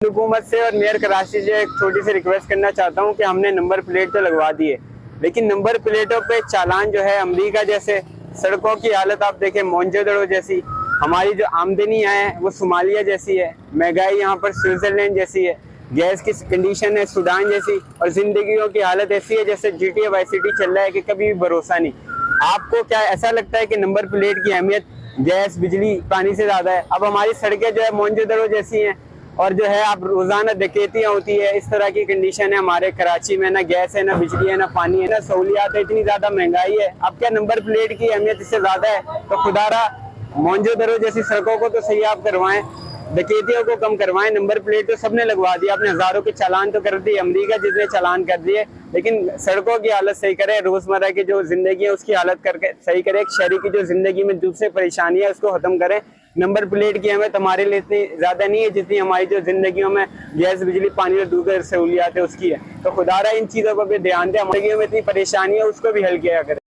हुकूमत से और मेयर कराची से एक छोटी सी रिक्वेस्ट करना चाहता हूँ कि हमने नंबर प्लेट तो लगवा दी है, लेकिन नंबर प्लेटों पे चालान जो है अमेरिका जैसे, सड़कों की हालत आप देखें मोहनजोदड़ो जैसी, हमारी जो आमदनी है वो सोमालिया जैसी है, महंगाई यहाँ पर स्विट्जरलैंड जैसी है, गैस की कंडीशन है सूडान जैसी, और जिंदगियों की हालत ऐसी है जैसे GTA वाई सिटी चल रहा है कि कभी भी भरोसा नहीं। आपको क्या ऐसा लगता है कि नंबर प्लेट की अहमियत गैस बिजली पानी से ज्यादा है? अब हमारी सड़कें जो है मोहनजोदड़ो जैसी हैं, और जो है आप रोजाना डकैतियां होती है, इस तरह की कंडीशन है हमारे कराची में, ना गैस है, ना बिजली है, ना पानी है, ना सहूलियात है, इतनी ज्यादा महंगाई है। अब क्या नंबर प्लेट की अहमियत इससे ज्यादा है? तो खुदारा मोहनजोदड़ो जैसी सड़कों को तो सही आप करवाएं, डकैतियों को कम करवाएं। नंबर प्लेट तो सबने लगवा दिया, आपने हजारों के चालान तो कर दिए, अमरीका जितने चालान कर दिए, लेकिन सड़कों की हालत सही करें, रोजमर्रा की जो जिंदगी है उसकी हालत करके सही करें, एक शहरी की जो जिंदगी में दूसरे परेशानी है उसको खत्म करें। नंबर प्लेट की अहमियत हमारे लिए इतनी ज्यादा नहीं है जितनी हमारी जो जिंदगियों में गैस बिजली पानी और दूसरी सहूलियात है उसकी है। तो खुदारा इन चीजों पर भी ध्यान दें, हमारी जिंदगी में इतनी परेशानी है उसको भी हल किया करें।